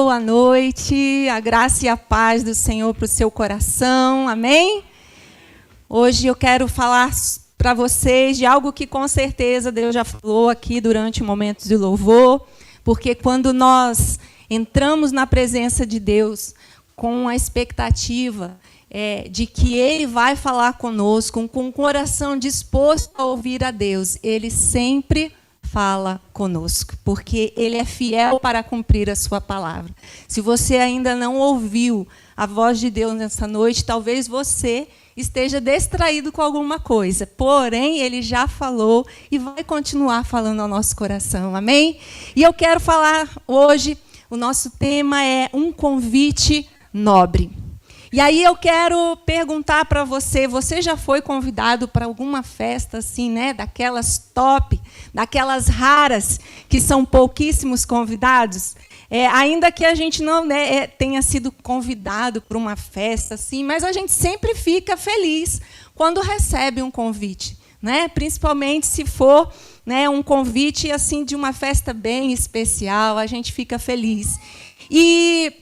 boa noite, a graça e a paz do Senhor para o seu coração, amém? Hoje eu quero falar para vocês de algo que com certeza Deus já falou aqui durante o momento de louvor, porque quando nós entramos na presença de Deus com a expectativa de que Ele vai falar conosco, com o coração disposto a ouvir a Deus, Ele sempre fala conosco, porque Ele é fiel para cumprir a sua palavra. Se você ainda não ouviu a voz de Deus nessa noite, talvez você esteja distraído com alguma coisa, porém Ele já falou e vai continuar falando ao nosso coração, amém? E eu quero falar hoje, o nosso tema é um convite nobre. E aí eu quero perguntar para você, você já foi convidado para alguma festa assim, né, daquelas top, daquelas raras, que são pouquíssimos convidados? Ainda que a gente não tenha sido convidado para uma festa assim, mas a gente sempre fica feliz quando recebe um convite, né? Principalmente se for, né, um convite assim de uma festa bem especial, a gente fica feliz. E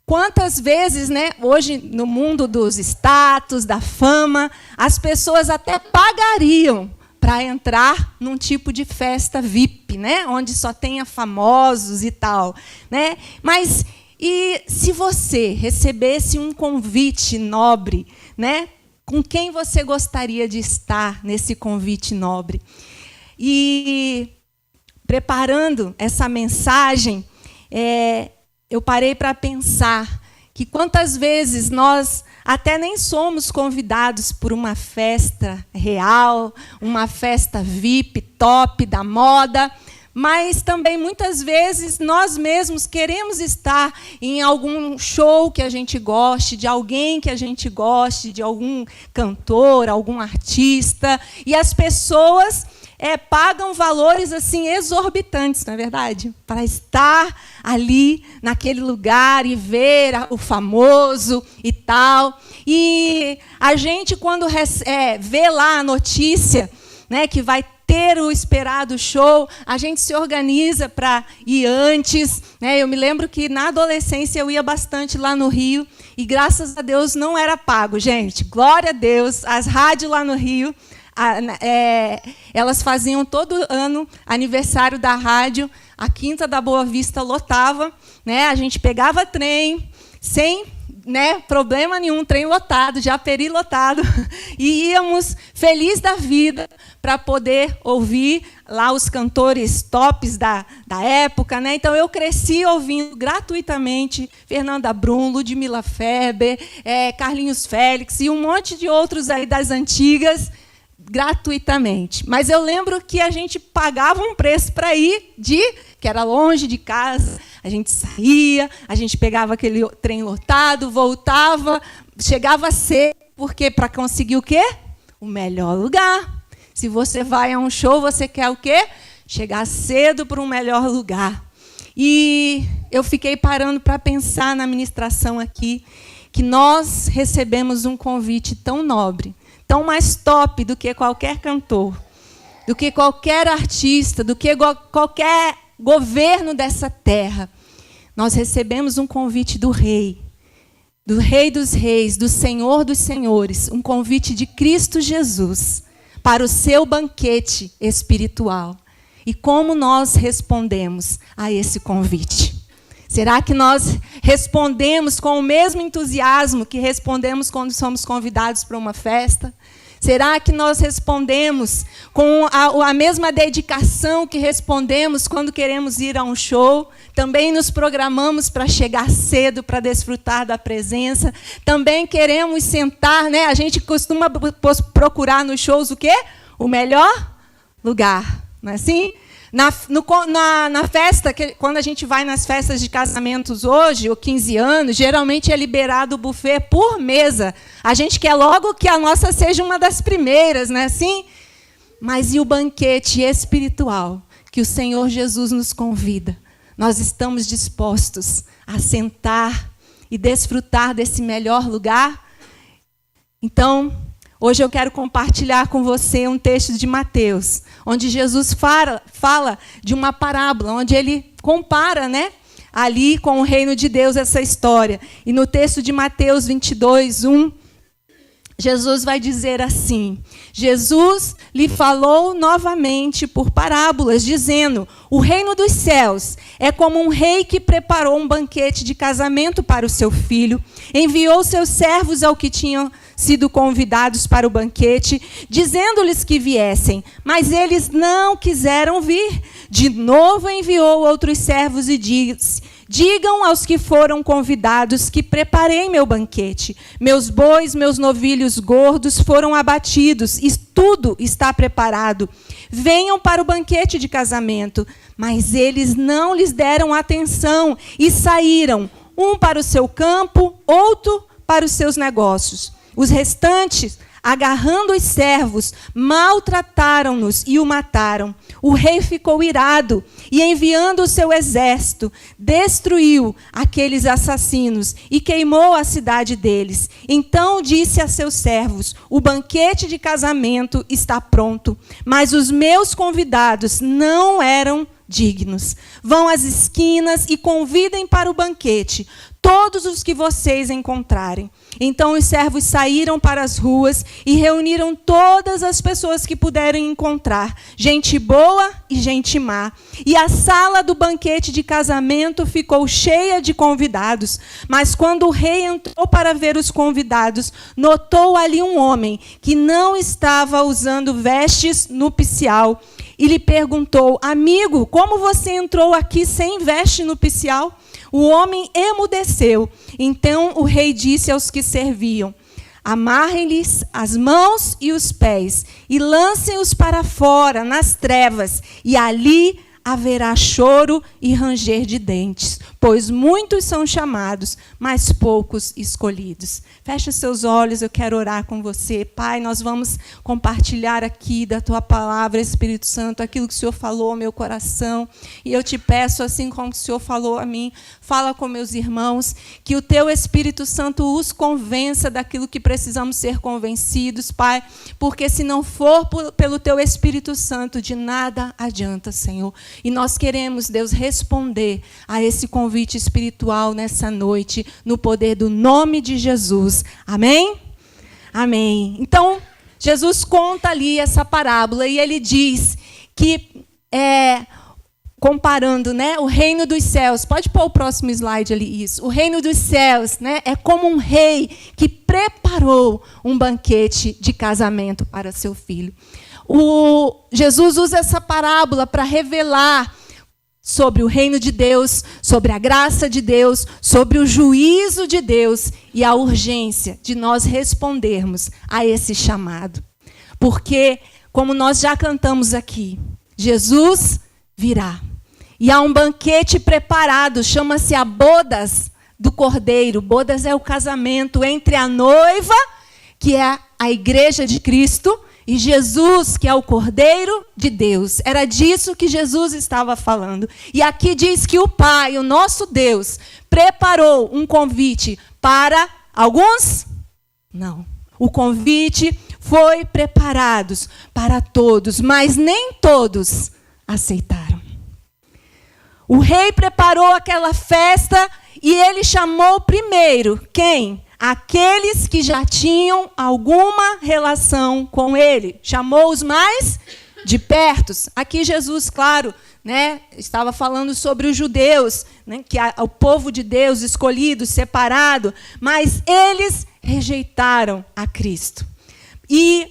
quantas vezes, né, hoje, no mundo dos status, da fama, as pessoas até pagariam para entrar num tipo de festa VIP, né, onde só tenha famosos e tal, né? Mas e se você recebesse um convite nobre, né, com quem você gostaria de estar nesse convite nobre? E preparando essa mensagem, eu parei para pensar que quantas vezes nós até nem somos convidados por uma festa real, uma festa VIP, top, da moda, mas também muitas vezes nós mesmos queremos estar em algum show que a gente goste, de alguém que a gente goste, de algum cantor, algum artista, e as pessoas pagam valores assim exorbitantes, não é verdade? Para estar ali naquele lugar e ver o famoso e tal. E a gente, quando vê lá a notícia, né, que vai ter o esperado show, a gente se organiza para ir antes, né? Eu me lembro que na adolescência eu ia bastante lá no Rio e graças a Deus não era pago, gente. Glória a Deus, as rádios lá no Rio, elas faziam todo ano aniversário da rádio, a Quinta da Boa Vista lotava, né? A gente pegava trem sem, né, problema nenhum, trem lotado, Japeri lotado, e íamos feliz da vida para poder ouvir lá os cantores tops da época, né? Então eu cresci ouvindo gratuitamente Fernanda Brum, Ludmilla Feber, Carlinhos Félix e um monte de outros aí das antigas, gratuitamente. Mas eu lembro que a gente pagava um preço para ir, que era longe de casa, a gente saía, a gente pegava aquele trem lotado, voltava, chegava cedo, porque para conseguir o quê? O melhor lugar. Se você vai a um show, você quer o quê? Chegar cedo para um melhor lugar. E eu fiquei parando para pensar na ministração aqui, que nós recebemos um convite tão nobre, tão mais top do que qualquer cantor, do que qualquer artista, do que qualquer governo dessa terra. Nós recebemos um convite do Rei dos Reis, do Senhor dos Senhores, um convite de Cristo Jesus para o seu banquete espiritual. E como nós respondemos a esse convite? Será que nós respondemos com o mesmo entusiasmo que respondemos quando somos convidados para uma festa? Será que nós respondemos com a mesma dedicação que respondemos quando queremos ir a um show? Também nos programamos para chegar cedo, para desfrutar da presença. Também queremos sentar, né? A gente costuma procurar nos shows o quê? O melhor lugar, não é assim? Na festa, quando a gente vai nas festas de casamentos hoje, ou 15 anos, geralmente é liberado o buffet por mesa. A gente quer logo que a nossa seja uma das primeiras, não é assim? Mas e o banquete espiritual que o Senhor Jesus nos convida? Nós estamos dispostos a sentar e desfrutar desse melhor lugar? Então, hoje eu quero compartilhar com você um texto de Mateus, onde Jesus fala de uma parábola, onde ele compara, né, ali com o reino de Deus essa história. E no texto de Mateus 22:1, Jesus vai dizer assim: Jesus lhe falou novamente por parábolas, dizendo: o reino dos céus é como um rei que preparou um banquete de casamento para o seu filho, enviou seus servos ao que tinham sido convidados para o banquete, dizendo-lhes que viessem, mas eles não quiseram vir. De novo enviou outros servos e disse: digam aos que foram convidados que preparei meu banquete. Meus bois, meus novilhos gordos foram abatidos, e tudo está preparado. Venham para o banquete de casamento. Mas eles não lhes deram atenção e saíram, um para o seu campo, outro para os seus negócios. Os restantes, agarrando os servos, maltrataram-nos e o mataram. O rei ficou irado e, enviando o seu exército, destruiu aqueles assassinos e queimou a cidade deles. Então disse a seus servos: o banquete de casamento está pronto, mas os meus convidados não eram dignos. Vão às esquinas e convidem para o banquete todos os que vocês encontrarem. Então os servos saíram para as ruas e reuniram todas as pessoas que puderam encontrar, gente boa e gente má. E a sala do banquete de casamento ficou cheia de convidados. Mas quando o rei entrou para ver os convidados, notou ali um homem que não estava usando vestes nupcial. E lhe perguntou: amigo, como você entrou aqui sem veste nupcial? O homem emudeceu. Então o rei disse aos que serviam: amarrem-lhes as mãos e os pés e lancem-os para fora, nas trevas, e ali haverá choro e ranger de dentes, pois muitos são chamados, mas poucos escolhidos. Feche seus olhos, eu quero orar com você. Pai, nós vamos compartilhar aqui da Tua palavra, Espírito Santo, aquilo que o Senhor falou ao meu coração. E eu te peço, assim como o Senhor falou a mim, fala com meus irmãos, que o Teu Espírito Santo os convença daquilo que precisamos ser convencidos, Pai, porque se não for pelo Teu Espírito Santo, de nada adianta, Senhor. E nós queremos, Deus, responder a esse convite espiritual nessa noite, no poder do nome de Jesus. Amém? Amém. Então, Jesus conta ali essa parábola e ele diz que, comparando, né, o reino dos céus, pode pôr o próximo slide ali, isso. O reino dos céus, né, é como um rei que preparou um banquete de casamento para seu filho. Jesus usa essa parábola para revelar sobre o reino de Deus, sobre a graça de Deus, sobre o juízo de Deus e a urgência de nós respondermos a esse chamado. Porque, como nós já cantamos aqui, Jesus virá. E há um banquete preparado, chama-se a bodas do Cordeiro. Bodas é o casamento entre a noiva, que é a igreja de Cristo, e Jesus, que é o Cordeiro de Deus. Era disso que Jesus estava falando. E aqui diz que o Pai, o nosso Deus, preparou um convite para alguns? Não. O convite foi preparado para todos, mas nem todos aceitaram. O rei preparou aquela festa e ele chamou primeiro quem? Aqueles que já tinham alguma relação com ele. Chamou os mais de perto. Aqui Jesus, claro, né, estava falando sobre os judeus, né, que é o povo de Deus escolhido, separado, mas eles rejeitaram a Cristo. E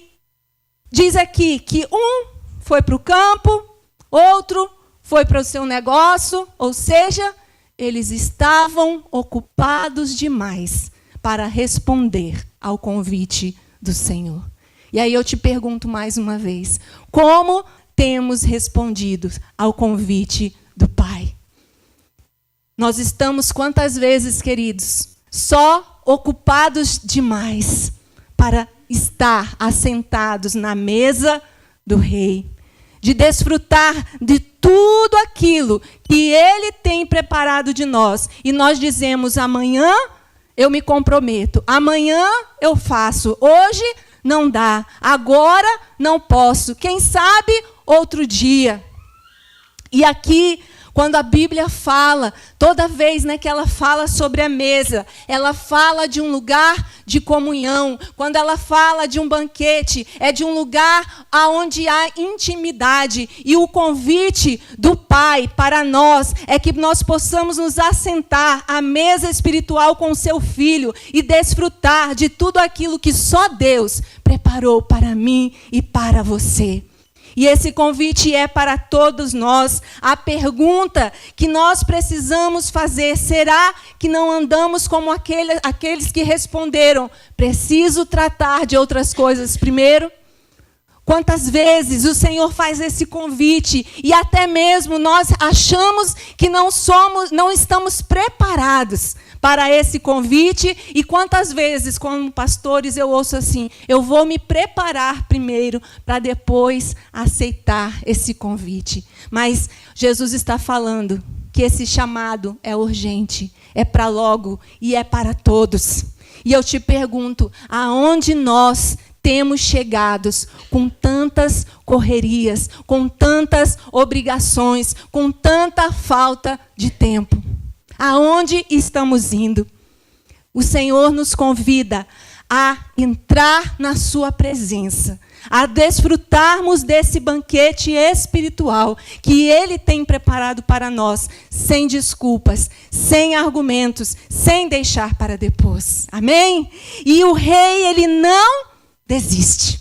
diz aqui que um foi para o campo, outro foi para o seu negócio, ou seja, eles estavam ocupados demais para responder ao convite do Senhor. E aí eu te pergunto mais uma vez, como temos respondido ao convite do Pai? Nós estamos quantas vezes, queridos, só ocupados demais para estar assentados na mesa do Rei, de desfrutar de tudo aquilo que Ele tem preparado de nós. E nós dizemos: amanhã eu me comprometo, amanhã eu faço, hoje não dá, agora não posso, quem sabe outro dia. E aqui Quando a Bíblia fala, toda vez, né, que ela fala sobre a mesa, ela fala de um lugar de comunhão. Quando ela fala de um banquete, é de um lugar onde há intimidade. E o convite do Pai para nós é que nós possamos nos assentar à mesa espiritual com o seu Filho e desfrutar de tudo aquilo que só Deus preparou para mim e para você. E esse convite é para todos nós. A pergunta que nós precisamos fazer, será que não andamos como aqueles que responderam, preciso tratar de outras coisas primeiro? Quantas vezes o Senhor faz esse convite e até mesmo nós achamos que não estamos preparados para esse convite, e quantas vezes, como pastores, eu ouço assim, eu vou me preparar primeiro para depois aceitar esse convite. Mas Jesus está falando que esse chamado é urgente, é para logo e é para todos. E eu te pergunto, aonde nós temos chegados com tantas correrias, com tantas obrigações, com tanta falta de tempo? Aonde estamos indo? O Senhor nos convida a entrar na sua presença, a desfrutarmos desse banquete espiritual que Ele tem preparado para nós, sem desculpas, sem argumentos, sem deixar para depois. Amém? E o rei, ele não desiste.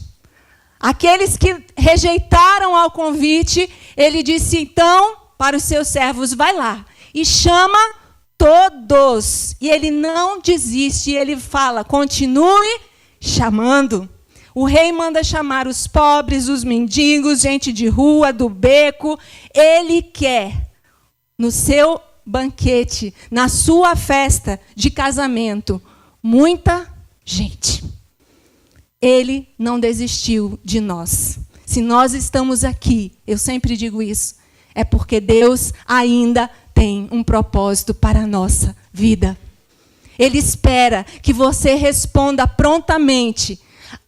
Aqueles que rejeitaram ao convite, ele disse então para os seus servos, vai lá e chama todos. E ele não desiste, ele fala, continue chamando. O rei manda chamar os pobres, os mendigos, gente de rua, do beco. Ele quer, no seu banquete, na sua festa de casamento, muita gente. Ele não desistiu de nós. Se nós estamos aqui, eu sempre digo isso, é porque Deus ainda tem um propósito para a nossa vida. Ele espera que você responda prontamente,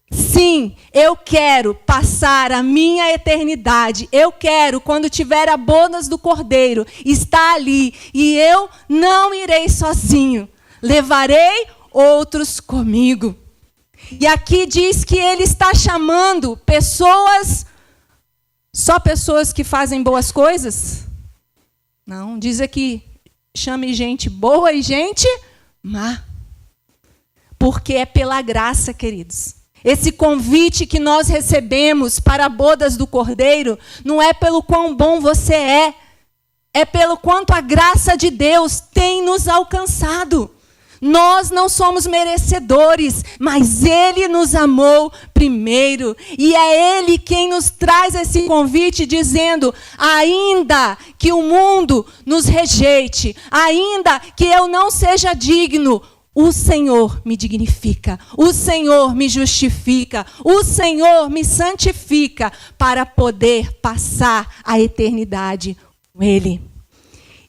sim, eu quero passar a minha eternidade, eu quero, quando tiver a bodas do Cordeiro, estar ali, e eu não irei sozinho, levarei outros comigo. E aqui diz que ele está chamando pessoas, só pessoas que fazem boas coisas? Não, diz aqui, chame gente boa e gente má. Porque é pela graça, queridos. Esse convite que nós recebemos para bodas do Cordeiro, não é pelo quão bom você é pelo quanto a graça de Deus tem nos alcançado. Nós não somos merecedores, mas Ele nos amou primeiro. E é Ele quem nos traz esse convite dizendo, ainda que o mundo nos rejeite, ainda que eu não seja digno, o Senhor me dignifica, o Senhor me justifica, o Senhor me santifica para poder passar a eternidade com Ele.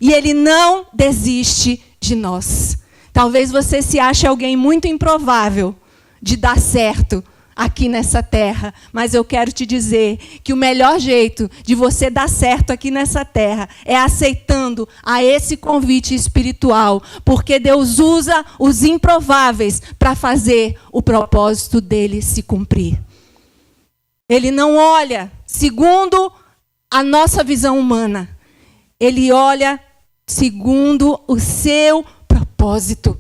E Ele não desiste de nós. Talvez você se ache alguém muito improvável de dar certo aqui nessa terra, mas eu quero te dizer que o melhor jeito de você dar certo aqui nessa terra é aceitando a esse convite espiritual, porque Deus usa os improváveis para fazer o propósito dele se cumprir. Ele não olha segundo a nossa visão humana, ele olha segundo o seu propósito.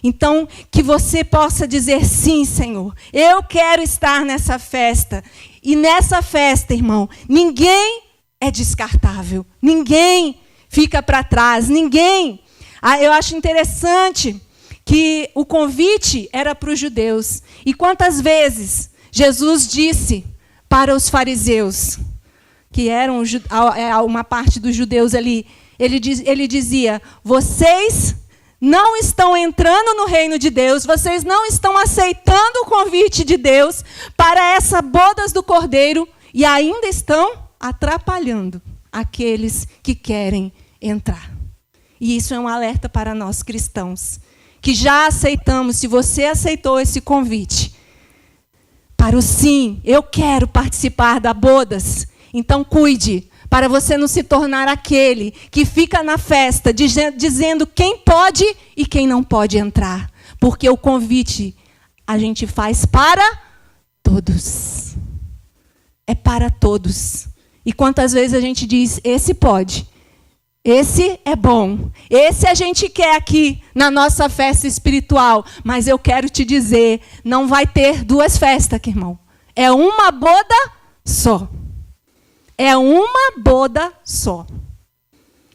Então, que você possa dizer, sim, Senhor, eu quero estar nessa festa. E nessa festa, irmão, ninguém é descartável. Ninguém fica para trás. Ninguém. Eu acho interessante que o convite era para os judeus. E quantas vezes Jesus disse para os fariseus, que eram uma parte dos judeus ali, ele dizia, vocês não estão entrando no reino de Deus, vocês não estão aceitando o convite de Deus para essa bodas do Cordeiro e ainda estão atrapalhando aqueles que querem entrar. E isso é um alerta para nós cristãos, que já aceitamos, se você aceitou esse convite, para o sim, eu quero participar da bodas, então cuide, para você não se tornar aquele que fica na festa dizendo quem pode e quem não pode entrar. Porque o convite a gente faz para todos. É para todos. E quantas vezes a gente diz, esse pode, esse é bom, esse a gente quer aqui na nossa festa espiritual. Mas eu quero te dizer, não vai ter duas festas aqui, irmão. É uma boda só. É uma boda só.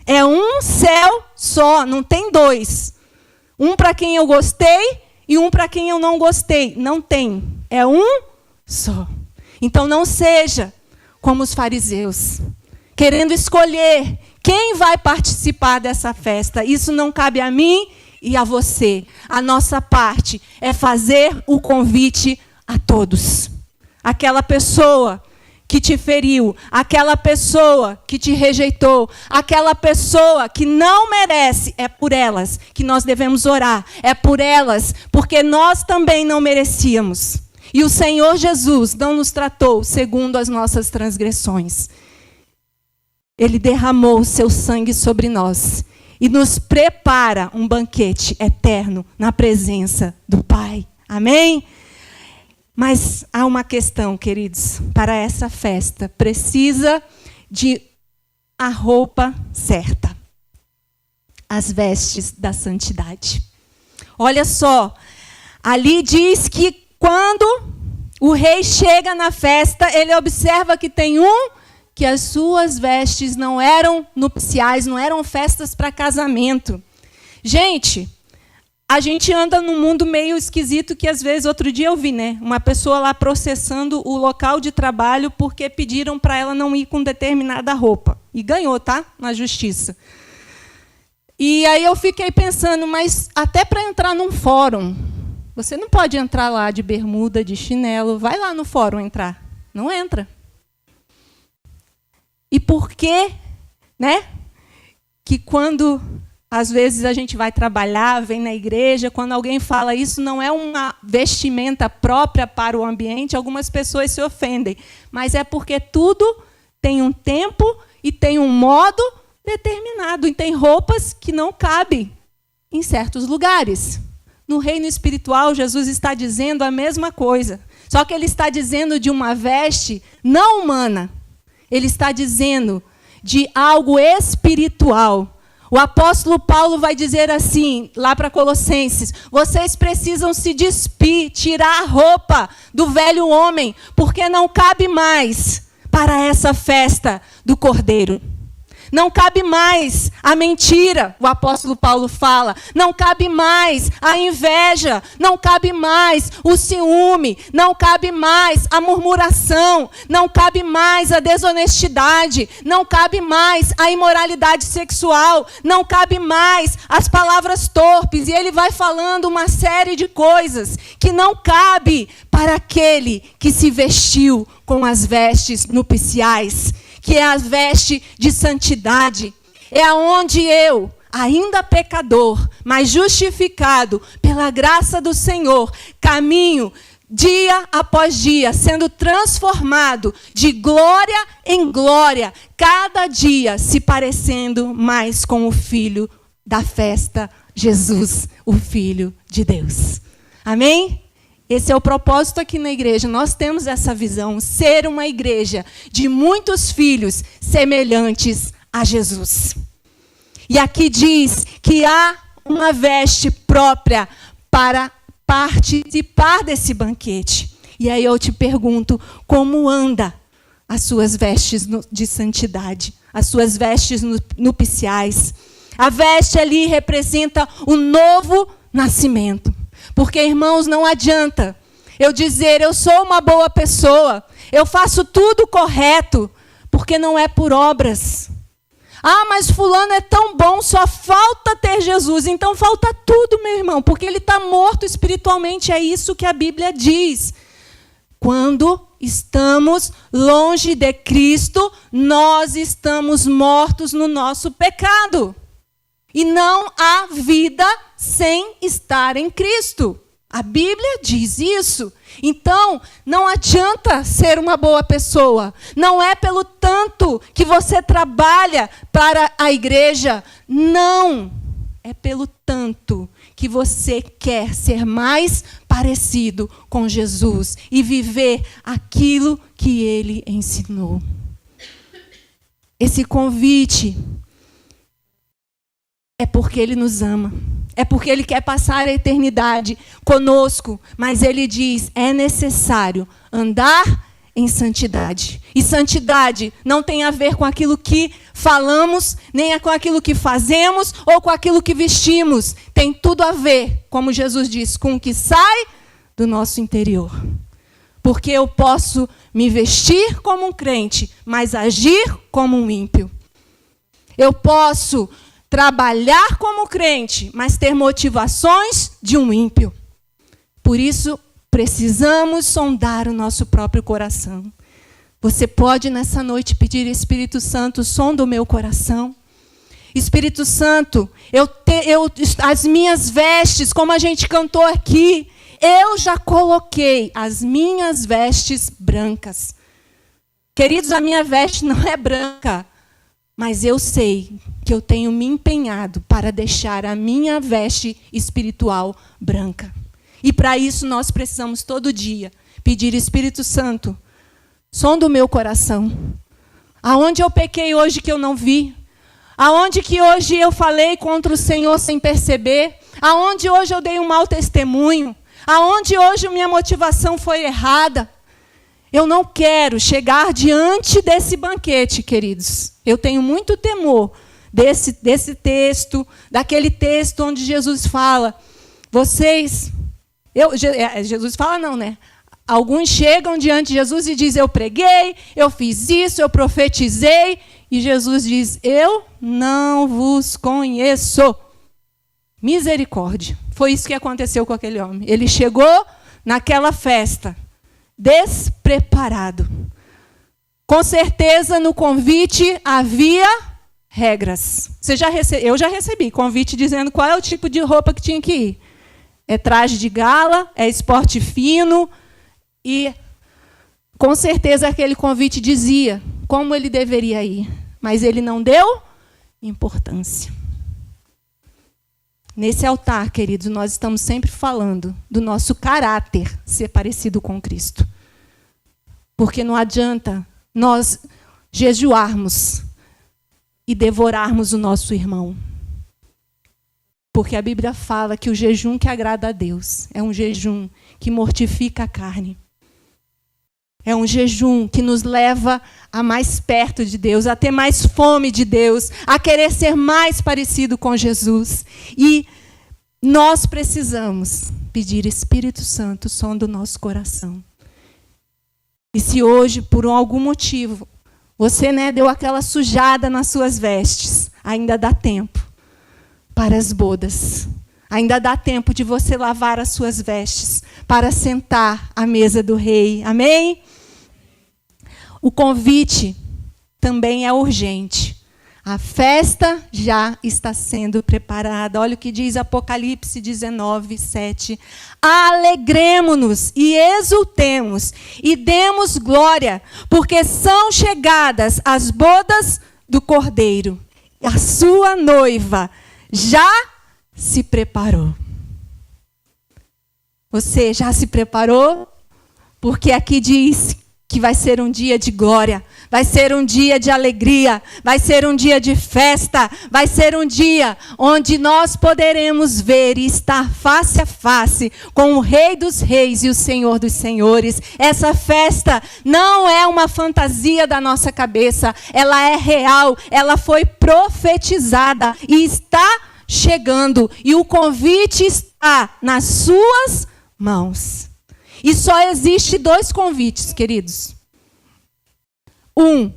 É um céu só, não tem dois. Um para quem eu gostei e um para quem eu não gostei. Não tem. É um só. Então não seja como os fariseus, querendo escolher quem vai participar dessa festa. Isso não cabe a mim e a você. A nossa parte é fazer o convite a todos. Aquela pessoa que te feriu, aquela pessoa que te rejeitou, aquela pessoa que não merece, é por elas que nós devemos orar. É por elas, porque nós também não merecíamos. E o Senhor Jesus não nos tratou segundo as nossas transgressões. Ele derramou o seu sangue sobre nós e nos prepara um banquete eterno na presença do Pai. Amém? Mas há uma questão, queridos. Para essa festa, precisa de a roupa certa. As vestes da santidade. Olha só, ali diz que quando o rei chega na festa, ele observa que tem que as suas vestes não eram nupciais, não eram festas para casamento. Gente, a gente anda num mundo meio esquisito que, às vezes, outro dia eu vi, né? Uma pessoa lá processando o local de trabalho porque pediram para ela não ir com determinada roupa. E ganhou, tá? Na justiça. E aí eu fiquei pensando, mas até para entrar num fórum, você não pode entrar lá de bermuda, de chinelo. Vai lá no fórum entrar. Não entra. E por que, né? Que quando às vezes a gente vai trabalhar, vem na igreja, quando alguém fala isso não é uma vestimenta própria para o ambiente, algumas pessoas se ofendem. Mas é porque tudo tem um tempo e tem um modo determinado. E tem roupas que não cabem em certos lugares. No reino espiritual, Jesus está dizendo a mesma coisa. Só que ele está dizendo de uma veste não humana. Ele está dizendo de algo espiritual. O apóstolo Paulo vai dizer assim, lá para Colossenses, vocês precisam se despir, tirar a roupa do velho homem, porque não cabe mais para essa festa do Cordeiro. Não cabe mais a mentira, o apóstolo Paulo fala. Não cabe mais a inveja. Não cabe mais o ciúme. Não cabe mais a murmuração. Não cabe mais a desonestidade. Não cabe mais a imoralidade sexual. Não cabe mais as palavras torpes. E ele vai falando uma série de coisas que não cabe para aquele que se vestiu com as vestes nupciais, que é a veste de santidade. É aonde eu, ainda pecador, mas justificado pela graça do Senhor, caminho dia após dia, sendo transformado de glória em glória, cada dia se parecendo mais com o Filho da festa, Jesus, o Filho de Deus. Amém? Esse é o propósito aqui na igreja. Nós temos essa visão, ser uma igreja de muitos filhos semelhantes a Jesus. E aqui diz que há uma veste própria para participar desse banquete. E aí eu te pergunto, como anda as suas vestes de santidade, as suas vestes nupciais? A veste ali representa o novo nascimento. Porque, irmãos, não adianta eu dizer, eu sou uma boa pessoa, eu faço tudo correto, porque não é por obras. Ah, mas fulano é tão bom, só falta ter Jesus. Então falta tudo, meu irmão, porque ele está morto espiritualmente, é isso que a Bíblia diz. Quando estamos longe de Cristo, nós estamos mortos no nosso pecado. E não há vida sem estar em Cristo. A Bíblia diz isso. Então, não adianta ser uma boa pessoa. Não é pelo tanto que você trabalha para a igreja. Não. É pelo tanto que você quer ser mais parecido com Jesus e viver aquilo que ele ensinou. Esse convite é porque ele nos ama. É porque ele quer passar a eternidade conosco. Mas ele diz, é necessário andar em santidade. E santidade não tem a ver com aquilo que falamos, nem com aquilo que fazemos ou com aquilo que vestimos. Tem tudo a ver, como Jesus diz, com o que sai do nosso interior. Porque eu posso me vestir como um crente, mas agir como um ímpio. Eu posso trabalhar como crente, mas ter motivações de um ímpio. Por isso, precisamos sondar o nosso próprio coração. Você pode, nessa noite, pedir, Espírito Santo, sonda o meu coração. Espírito Santo, as minhas vestes, como a gente cantou aqui, eu já coloquei as minhas vestes brancas. Queridos, a minha veste não é branca, mas eu sei que eu tenho me empenhado para deixar a minha veste espiritual branca. E para isso nós precisamos todo dia pedir, Espírito Santo, sonda o meu coração. Aonde eu pequei hoje que eu não vi? Aonde que hoje eu falei contra o Senhor sem perceber? Aonde hoje eu dei um mau testemunho? Aonde hoje minha motivação foi errada? Eu não quero chegar diante desse banquete, queridos. Eu tenho muito temor desse texto, daquele texto onde Jesus fala, Jesus fala não, né? Alguns chegam diante de Jesus e dizem, eu preguei, eu fiz isso, eu profetizei, e Jesus diz, eu não vos conheço. Misericórdia. Foi isso que aconteceu com aquele homem. Ele chegou naquela festa despreparado. Com certeza, no convite havia regras. Eu já recebi convite dizendo qual é o tipo de roupa que tinha que ir. É traje de gala, é esporte fino. E, com certeza, aquele convite dizia como ele deveria ir. Mas ele não deu importância. Nesse altar, queridos, nós estamos sempre falando do nosso caráter ser parecido com Cristo. Porque não adianta nós jejuarmos e devorarmos o nosso irmão. Porque a Bíblia fala que o jejum que agrada a Deus é um jejum que mortifica a carne. É um jejum que nos leva a mais perto de Deus, a ter mais fome de Deus, a querer ser mais parecido com Jesus. E nós precisamos pedir, Espírito Santo, sonda o nosso coração. E se hoje, por algum motivo, você deu aquela sujada nas suas vestes, ainda dá tempo para as bodas. Ainda dá tempo de você lavar as suas vestes para sentar à mesa do rei. Amém? O convite também é urgente. A festa já está sendo preparada. Olha o que diz Apocalipse 19, 7. Alegremo-nos e exultemos e demos glória, porque são chegadas as bodas do Cordeiro. A sua noiva já se preparou. Você já se preparou? Porque aqui diz que vai ser um dia de glória, vai ser um dia de alegria, vai ser um dia de festa, vai ser um dia onde nós poderemos ver e estar face a face com o Rei dos Reis e o Senhor dos Senhores. Essa festa não é uma fantasia da nossa cabeça, ela é real, ela foi profetizada e está chegando, e o convite está nas suas mãos. E só existe 2 convites, queridos. Um,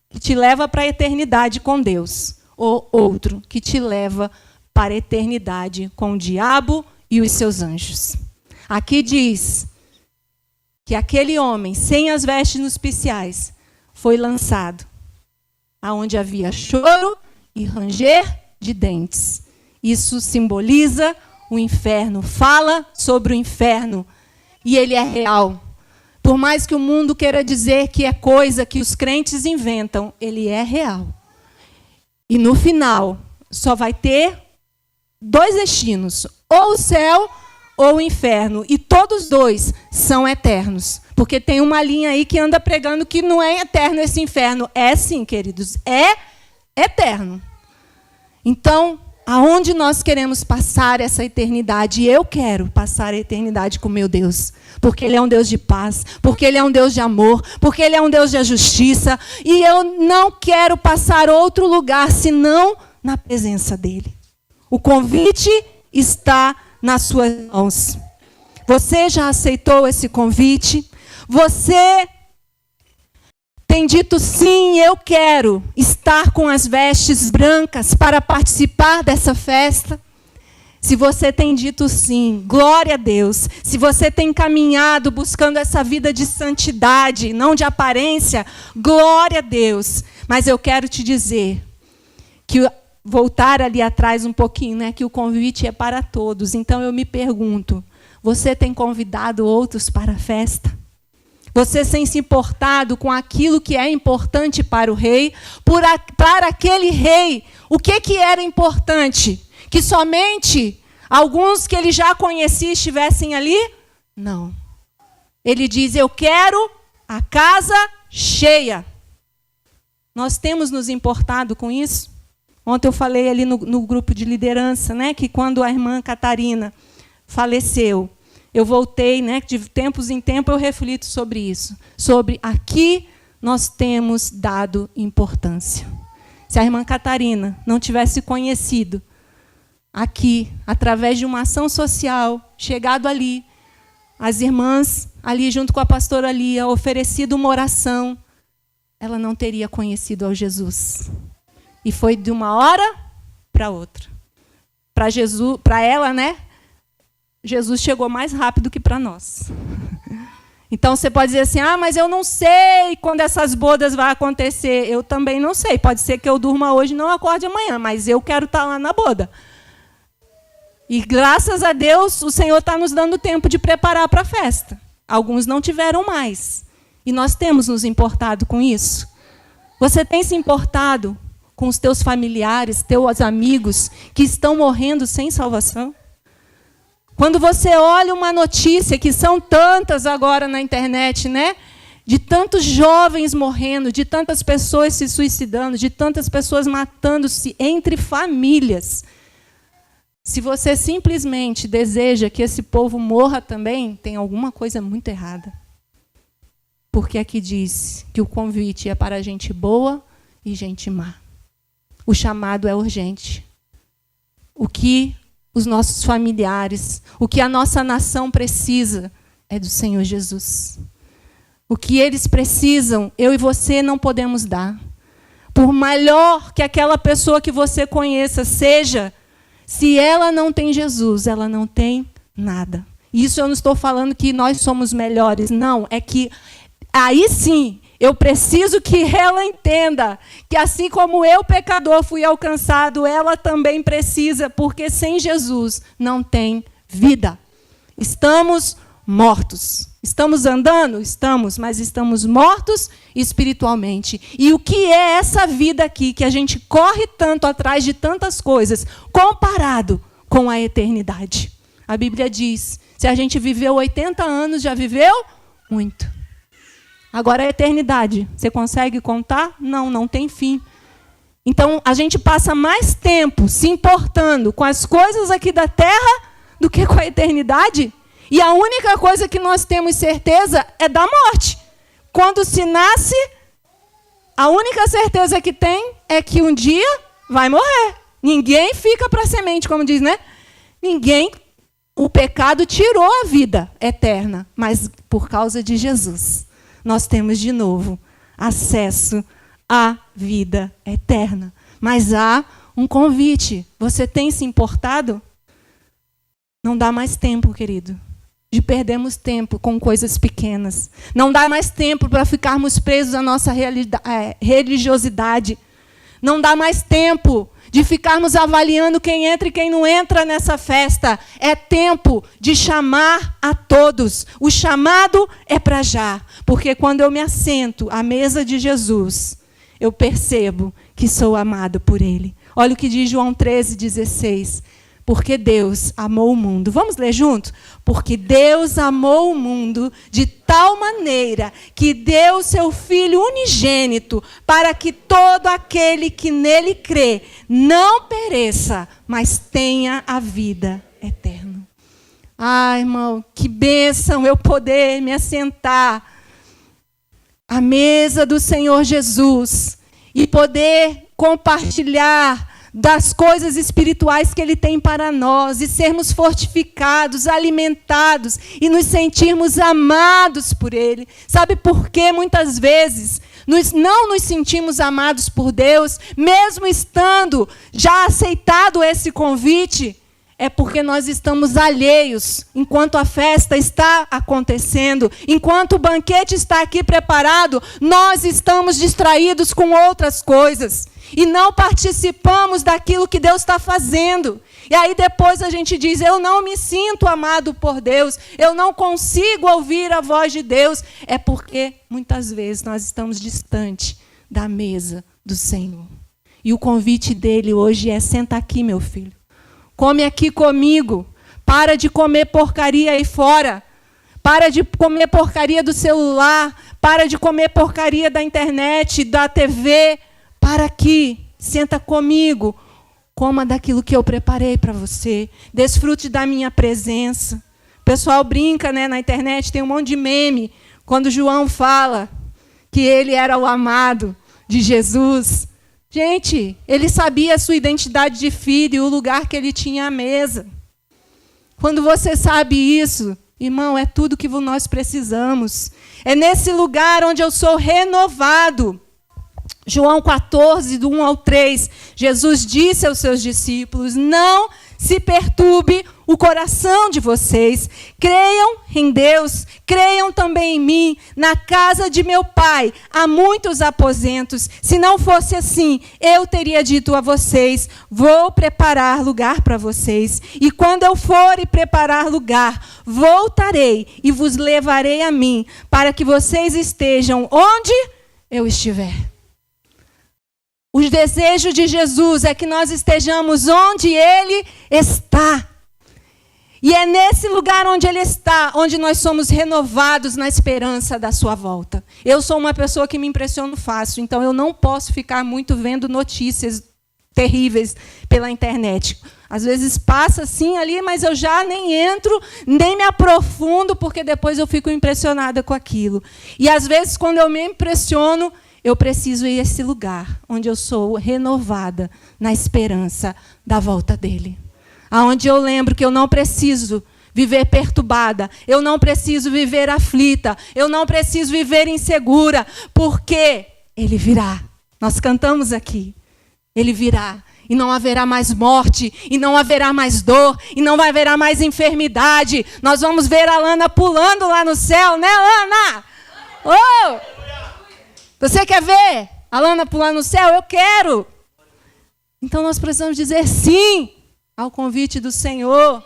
que te leva para a eternidade com Deus. Ou outro, que te leva para a eternidade com o diabo e os seus anjos. Aqui diz que aquele homem, sem as vestes nupciais, foi lançado aonde havia choro e ranger de dentes. Isso simboliza o inferno, fala sobre o inferno, e ele é real. Por mais que o mundo queira dizer que é coisa que os crentes inventam, ele é real. E no final, só vai ter 2 destinos, ou o céu ou o inferno. E todos 2 são eternos. Porque tem uma linha aí que anda pregando que não é eterno esse inferno. É sim, queridos, é eterno. Então, aonde nós queremos passar essa eternidade? Eu quero passar a eternidade com meu Deus. Porque Ele é um Deus de paz, porque Ele é um Deus de amor, porque Ele é um Deus de justiça. E eu não quero passar outro lugar senão na presença dEle. O convite está nas suas mãos. Você já aceitou esse convite? Você tem dito sim, eu quero estar com as vestes brancas para participar dessa festa? Se você tem dito sim, glória a Deus. Se você tem caminhado buscando essa vida de santidade, não de aparência, glória a Deus. Mas eu quero te dizer que voltar ali atrás um pouquinho, né, que o convite é para todos. Então eu me pergunto, você tem convidado outros para a festa? Você tem se importado com aquilo que é importante para o rei? Para aquele rei, o que era importante? Que somente alguns que ele já conhecia estivessem ali? Não. Ele diz, eu quero a casa cheia. Nós temos nos importado com isso? Ontem eu falei ali no grupo de liderança, né, que quando a irmã Catarina faleceu, eu voltei, né, de tempos em tempos eu reflito sobre isso. Sobre a que nós temos dado importância. Se a irmã Catarina não tivesse conhecido aqui, através de uma ação social, chegado ali, as irmãs ali junto com a pastora Lia, oferecido uma oração, ela não teria conhecido ao Jesus. E foi de uma hora para outra. Para Jesus, para ela, né? Jesus chegou mais rápido que para nós. Então você pode dizer assim, mas eu não sei quando essas bodas vão acontecer. Eu também não sei. Pode ser que eu durma hoje e não acorde amanhã, mas eu quero estar lá na boda. E graças a Deus, o Senhor está nos dando tempo de preparar para a festa. Alguns não tiveram mais. E nós temos nos importado com isso. Você tem se importado com os teus familiares, teus amigos, que estão morrendo sem salvação? Quando você olha uma notícia, que são tantas agora na internet, né? De tantos jovens morrendo, de tantas pessoas se suicidando, de tantas pessoas matando-se entre famílias. Se você simplesmente deseja que esse povo morra também, tem alguma coisa muito errada. Porque aqui diz que o convite é para gente boa e gente má. O chamado é urgente. O que os nossos familiares, o que a nossa nação precisa é do Senhor Jesus. O que eles precisam, eu e você não podemos dar. Por melhor que aquela pessoa que você conheça seja, se ela não tem Jesus, ela não tem nada. Isso eu não estou falando que nós somos melhores, não. É que aí sim, eu preciso que ela entenda que assim como eu, pecador, fui alcançado, ela também precisa, porque sem Jesus não tem vida. Estamos mortos. Estamos andando? Estamos, mas estamos mortos espiritualmente. E o que é essa vida aqui, que a gente corre tanto atrás de tantas coisas, comparado com a eternidade? A Bíblia diz, se a gente viveu 80 anos, já viveu muito. Agora a eternidade, você consegue contar? Não, não tem fim. Então, a gente passa mais tempo se importando com as coisas aqui da terra do que com a eternidade. E a única coisa que nós temos certeza é da morte. Quando se nasce, a única certeza que tem é que um dia vai morrer. Ninguém fica para semente, como diz, né? Ninguém. O pecado tirou a vida eterna, mas por causa de Jesus, nós temos de novo acesso à vida eterna. Mas há um convite. Você tem se importado? Não dá mais tempo, querido, de perdermos tempo com coisas pequenas. Não dá mais tempo para ficarmos presos à nossa religiosidade. Não dá mais tempo de ficarmos avaliando quem entra e quem não entra nessa festa. É tempo de chamar a todos. O chamado é para já. Porque quando eu me assento à mesa de Jesus, eu percebo que sou amado por Ele. Olha o que diz João 13,16. Porque Deus amou o mundo. Vamos ler junto? Porque Deus amou o mundo de tal maneira que deu seu Filho unigênito para que todo aquele que nele crê não pereça, mas tenha a vida eterna. Ah, irmão, que bênção eu poder me assentar à mesa do Senhor Jesus e poder compartilhar das coisas espirituais que Ele tem para nós, e sermos fortificados, alimentados, e nos sentirmos amados por Ele. Sabe por que muitas vezes não nos sentimos amados por Deus, mesmo estando já aceitado esse convite? É porque nós estamos alheios, enquanto a festa está acontecendo, enquanto o banquete está aqui preparado, nós estamos distraídos com outras coisas. E não participamos daquilo que Deus está fazendo. E aí depois a gente diz, eu não me sinto amado por Deus, eu não consigo ouvir a voz de Deus. É porque muitas vezes nós estamos distante da mesa do Senhor. E o convite dele hoje é, senta aqui, meu filho. Come aqui comigo. Para de comer porcaria aí fora. Para de comer porcaria do celular. Para de comer porcaria da internet, da TV. Para aqui, senta comigo, coma daquilo que eu preparei para você, desfrute da minha presença. O pessoal brinca, né, na internet, tem um monte de meme, quando João fala que ele era o amado de Jesus. Gente, ele sabia a sua identidade de filho e o lugar que ele tinha à mesa. Quando você sabe isso, irmão, é tudo que nós precisamos. É nesse lugar onde eu sou renovado. João 14, do 1 ao 3, Jesus disse aos seus discípulos, não se perturbe o coração de vocês, creiam em Deus, creiam também em mim, na casa de meu Pai há muitos aposentos, se não fosse assim, eu teria dito a vocês, vou preparar lugar para vocês, e quando eu for e preparar lugar, voltarei e vos levarei a mim, para que vocês estejam onde eu estiver. O desejo de Jesus é que nós estejamos onde Ele está. E é nesse lugar onde Ele está, onde nós somos renovados na esperança da sua volta. Eu sou uma pessoa que me impressiono fácil, então eu não posso ficar muito vendo notícias terríveis pela internet. Às vezes passa assim ali, mas eu já nem entro, nem me aprofundo, porque depois eu fico impressionada com aquilo. E às vezes, quando eu me impressiono, eu preciso ir a esse lugar onde eu sou renovada na esperança da volta dele. Aonde eu lembro que eu não preciso viver perturbada, eu não preciso viver aflita, eu não preciso viver insegura, porque ele virá. Nós cantamos aqui, ele virá. E não haverá mais morte, e não haverá mais dor, e não haverá mais enfermidade. Nós vamos ver a Lana pulando lá no céu, né, Lana? Oh! Você quer ver a Lana pular no céu? Eu quero. Então nós precisamos dizer sim ao convite do Senhor.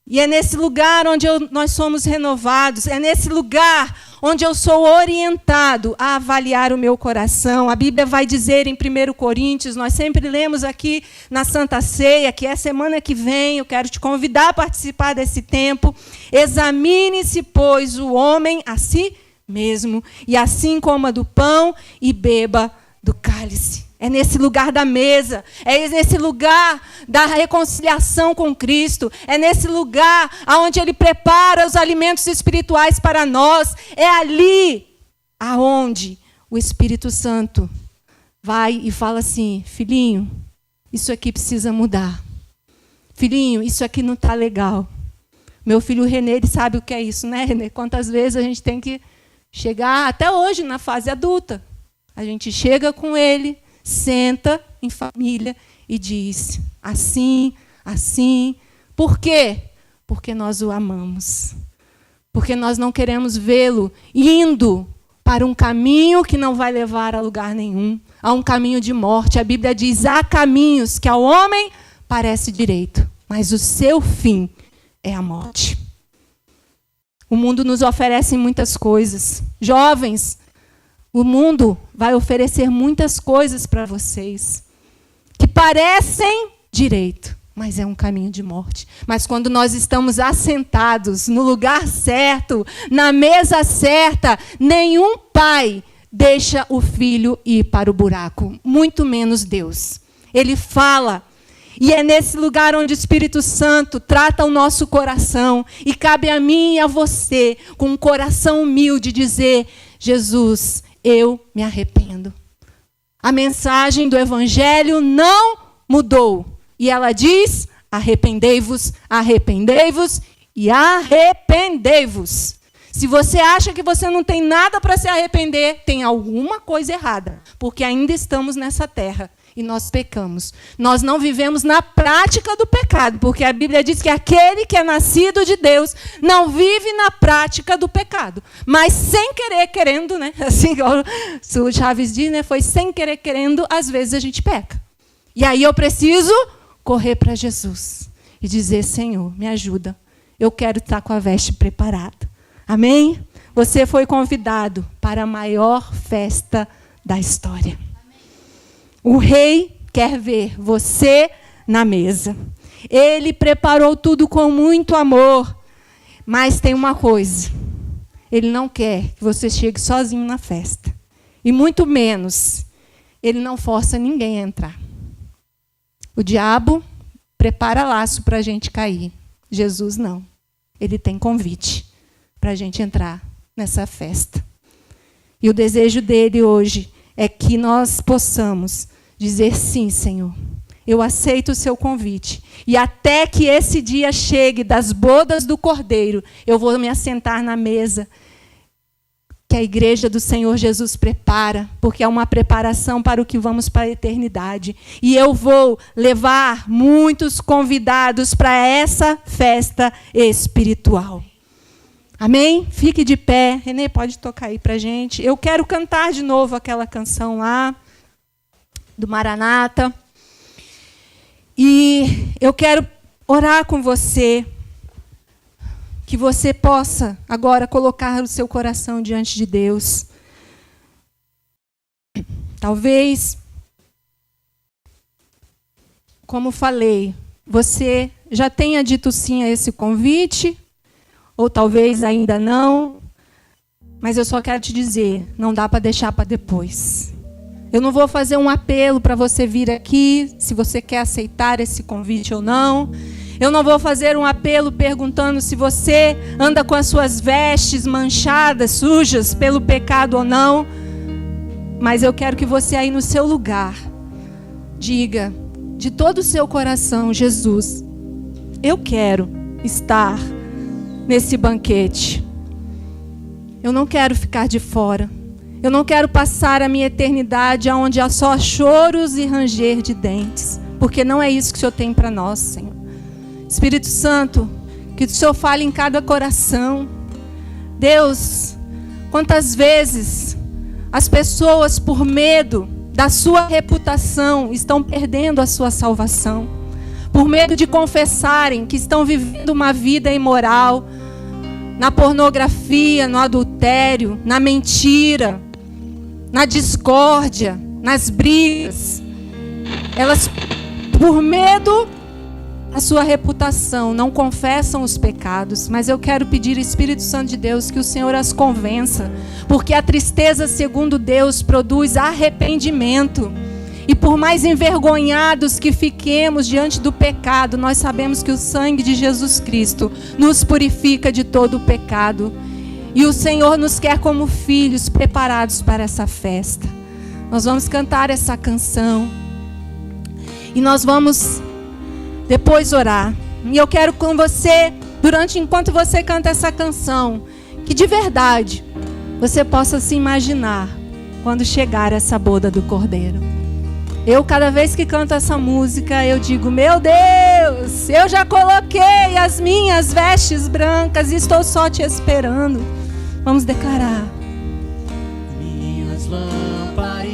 E é nesse lugar onde nós somos renovados, é nesse lugar onde eu sou orientado a avaliar o meu coração. A Bíblia vai dizer em 1 Coríntios, nós sempre lemos aqui na Santa Ceia, que é semana que vem, eu quero te convidar a participar desse tempo. Examine-se, pois, o homem a si mesmo, e assim coma do pão e beba do cálice. É nesse lugar da mesa, é nesse lugar da reconciliação com Cristo, é nesse lugar onde Ele prepara os alimentos espirituais para nós, é ali aonde o Espírito Santo vai e fala assim, filhinho, isso aqui precisa mudar. Filhinho, isso aqui não está legal. Meu filho Renê, ele sabe o que é isso, né, Renê? Quantas vezes a gente tem que chegar, até hoje, na fase adulta. A gente chega com ele, senta em família e diz, assim, assim. Por quê? Porque nós o amamos. Porque nós não queremos vê-lo indo para um caminho que não vai levar a lugar nenhum. há um caminho de morte. A Bíblia diz: há caminhos que ao homem parece direito, mas o seu fim é a morte. O mundo nos oferece muitas coisas. Jovens, o mundo vai oferecer muitas coisas para vocês que parecem direito, mas é um caminho de morte. Mas quando nós estamos assentados no lugar certo, na mesa certa, nenhum pai deixa o filho ir para o buraco, muito menos Deus. Ele fala, e é nesse lugar onde o Espírito Santo trata o nosso coração, e cabe a mim e a você, com um coração humilde, dizer: Jesus, eu me arrependo. A mensagem do Evangelho não mudou. E ela diz: arrependei-vos, arrependei-vos e arrependei-vos. Se você acha que você não tem nada para se arrepender, tem alguma coisa errada, porque ainda estamos nessa terra e nós pecamos. Nós não vivemos na prática do pecado, porque a Bíblia diz que aquele que é nascido de Deus não vive na prática do pecado. Mas sem querer, querendo, né? Assim como o Chaves diz, né? Foi sem querer, querendo, às vezes a gente peca. E aí eu preciso correr para Jesus e dizer: Senhor, me ajuda. Eu quero estar com a veste preparada. Amém? Você foi convidado para a maior festa da história. O rei quer ver você na mesa. Ele preparou tudo com muito amor. Mas tem uma coisa: ele não quer que você chegue sozinho na festa. E muito menos, ele não força ninguém a entrar. O diabo prepara laço para a gente cair. Jesus não. Ele tem convite para a gente entrar nessa festa. E o desejo dele hoje é que nós possamos dizer: sim, Senhor, eu aceito o seu convite. E até que esse dia chegue das bodas do Cordeiro, eu vou me assentar na mesa que a igreja do Senhor Jesus prepara, porque é uma preparação para o que vamos para a eternidade. E eu vou levar muitos convidados para essa festa espiritual. Amém? Fique de pé. Renê, pode tocar aí para a gente. Eu quero cantar de novo aquela canção lá, do Maranata. E eu quero orar com você, que você possa agora colocar o seu coração diante de Deus. Talvez, como falei, você já tenha dito sim a esse convite, ou talvez ainda não, mas eu só quero te dizer, não dá para deixar para depois. Eu não vou fazer um apelo para você vir aqui, se você quer aceitar esse convite ou não. Eu não vou fazer um apelo perguntando se você anda com as suas vestes manchadas, sujas pelo pecado ou não. Mas eu quero que você aí no seu lugar diga de todo o seu coração: Jesus, eu quero estar nesse banquete. Eu não quero ficar de fora. Eu não quero passar a minha eternidade onde há só choros e ranger de dentes, porque não é isso que o Senhor tem para nós, Senhor. Espírito Santo, que o Senhor fale em cada coração. Deus, quantas vezes as pessoas, por medo da sua reputação, estão perdendo a sua salvação, por medo de confessarem que estão vivendo uma vida imoral, na pornografia, no adultério, na mentira, na discórdia, nas brigas. Elas, por medo da sua reputação, não confessam os pecados. Mas eu quero pedir, Espírito Santo de Deus, que o Senhor as convença, porque a tristeza, segundo Deus, produz arrependimento. E por mais envergonhados que fiquemos diante do pecado, nós sabemos que o sangue de Jesus Cristo nos purifica de todo o pecado. E o Senhor nos quer como filhos preparados para essa festa. Nós vamos cantar essa canção. E nós vamos depois orar. E eu quero com você, enquanto você canta essa canção, que de verdade você possa se imaginar quando chegar essa boda do Cordeiro. Eu, cada vez que canto essa música, eu digo: meu Deus, eu já coloquei as minhas vestes brancas e estou só te esperando. Vamos declarar. Minhas lamparinas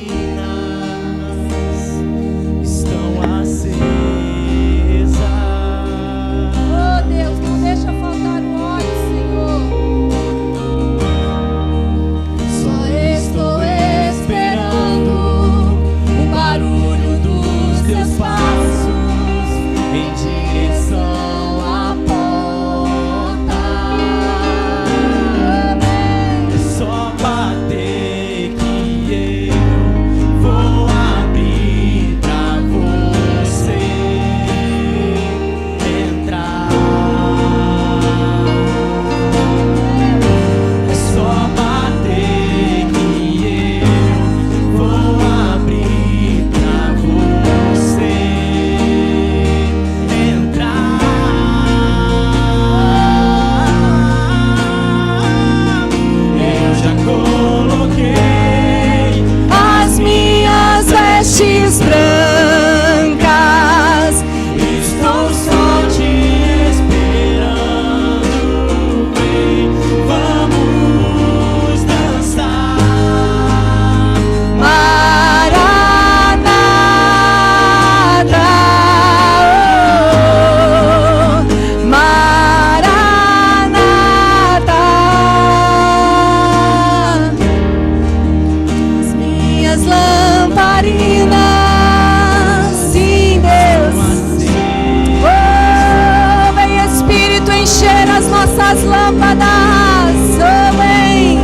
as lâmpadas, oh vem.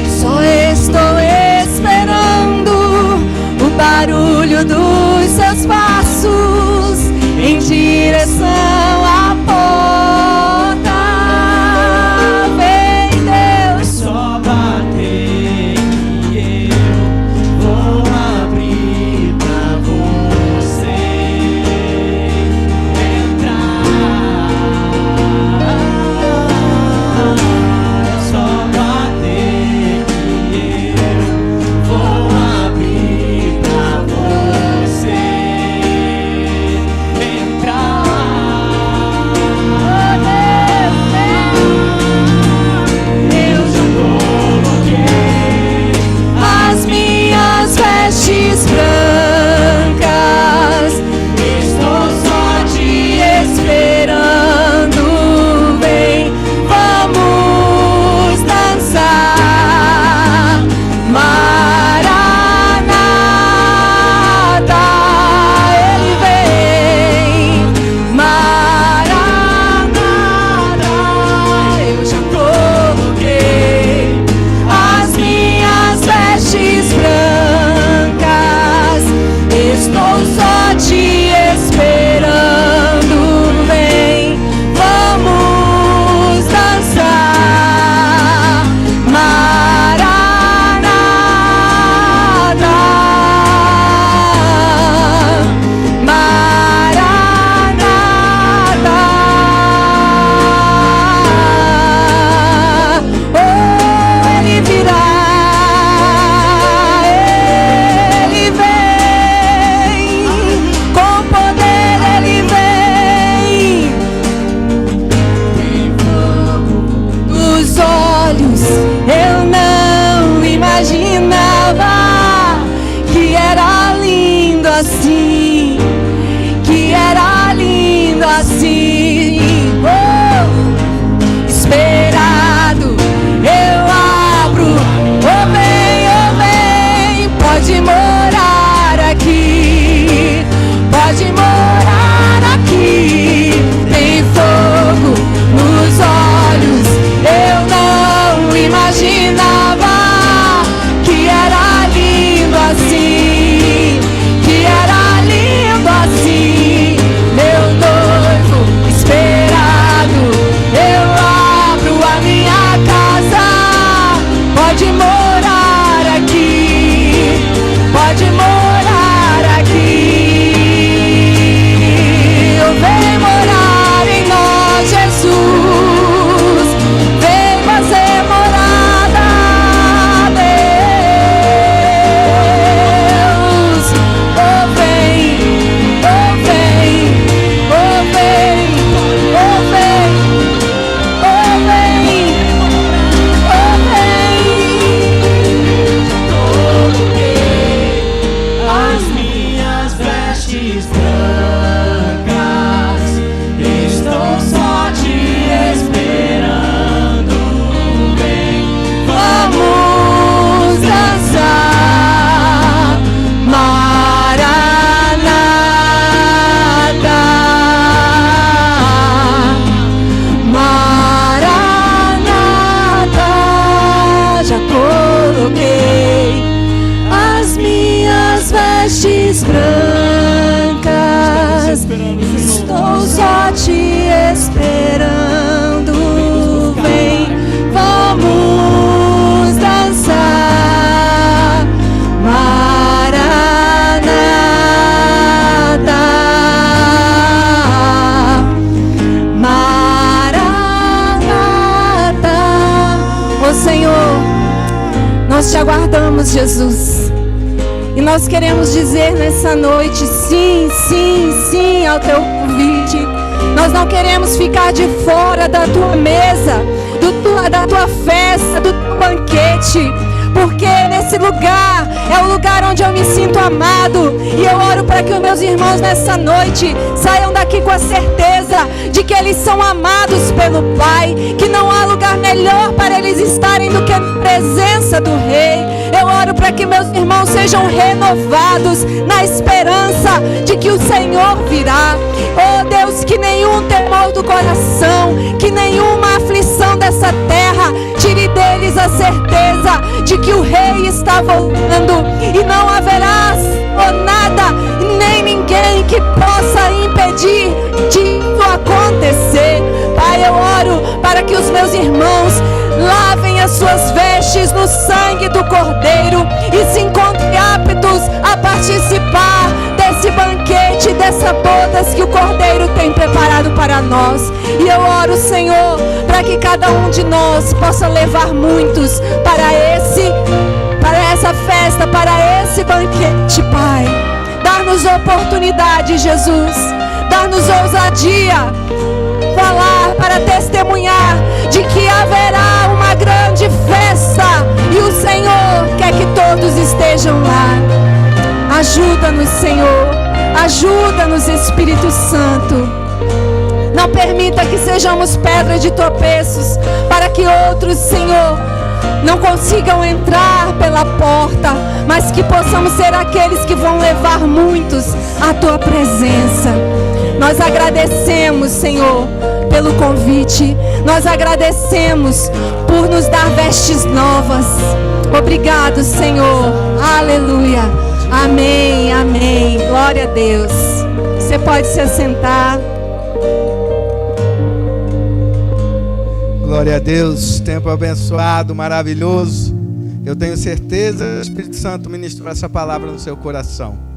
Só estou esperando o barulho dos seus passos em direção à porta. Vem, Deus. Só bater e eu vou abrir pra você entrar. Só bater e eu vou abrir pra você entrar. Eu já coloquei As minhas vestes brancas, estou só te esperando. Vem, vamos dançar. Maranata, Ele vem. Maranata, eu já coloquei as minhas vestes brancas. Estou só te esperando. Vem, vamos dançar. Maranata, Maranata. Oh, Ele virá, Ele vem, com poder Ele vem. Dos olhos eu não imaginava que era lindo assim, que era lindo assim. Oh, esperado eu abro. Oh vem, pode morar aqui, pode morar aqui. Tem fogo nos olhos, eu não imaginava que era lindo assim, que era lindo assim. Meu noivo esperado, eu abro a minha casa, pode morar aqui, pode morar aqui. Vem morar em nós, Jesus. Vem fazer morada, Deus. Oh vem, oh vem, oh vem, oh vem, oh vem, oh vem. coloquei as minhas vestes brancas. Estou só te esperando. Vem, Vamos dançar. Maranata, já coloquei as minhas vestes brancas. Estou só te esperando. Vem, vamos dançar. Maranata, Maranata. Ô Senhor, nós te aguardamos, Jesus. E nós queremos dizer nessa noite sim, sim, sim ao teu convite. Nós não queremos ficar de fora da tua mesa, da tua festa, do teu banquete. Porque nesse lugar é o lugar onde eu me sinto amado. E eu oro para que os meus irmãos nessa noite saiam daqui com a certeza de que eles são amados pelo Pai, que não há lugar melhor para eles estarem do que a presença do Rei. Eu oro para que meus irmãos sejam renovados na esperança de que o Senhor virá. Oh Deus, Deus, que nenhum temor do coração, que nenhuma aflição dessa terra tire deles a certeza de que o Rei está voltando e não haverá nada, nem ninguém que possa impedir disso acontecer. Pai, eu oro para que os meus irmãos lavem as suas vestes no sangue do Cordeiro e se encontrem aptos a participar desse banquete, dessa bodas que o Cordeiro tem preparado para nós. E eu oro, Senhor, para que cada um de nós possa levar muitos para essa festa, para esse banquete, Pai. Dar-nos oportunidade, Jesus. Dar-nos ousadia. Falar para testemunhar de que haverá uma grande festa e o Senhor quer que todos estejam lá. Ajuda-nos, Senhor. Ajuda-nos, Espírito Santo. Não permita que sejamos pedra de tropeços para que outros, Senhor, não consigam entrar pela porta, mas que possamos ser aqueles que vão levar muitos à Tua presença. Nós agradecemos, Senhor, pelo convite. Nós agradecemos por nos dar vestes novas. Obrigado, Senhor. Aleluia. Amém, amém. Glória a Deus. Você pode se assentar. Glória a Deus. Tempo abençoado, maravilhoso. Eu tenho certeza que o Espírito Santo ministrou essa palavra no seu coração.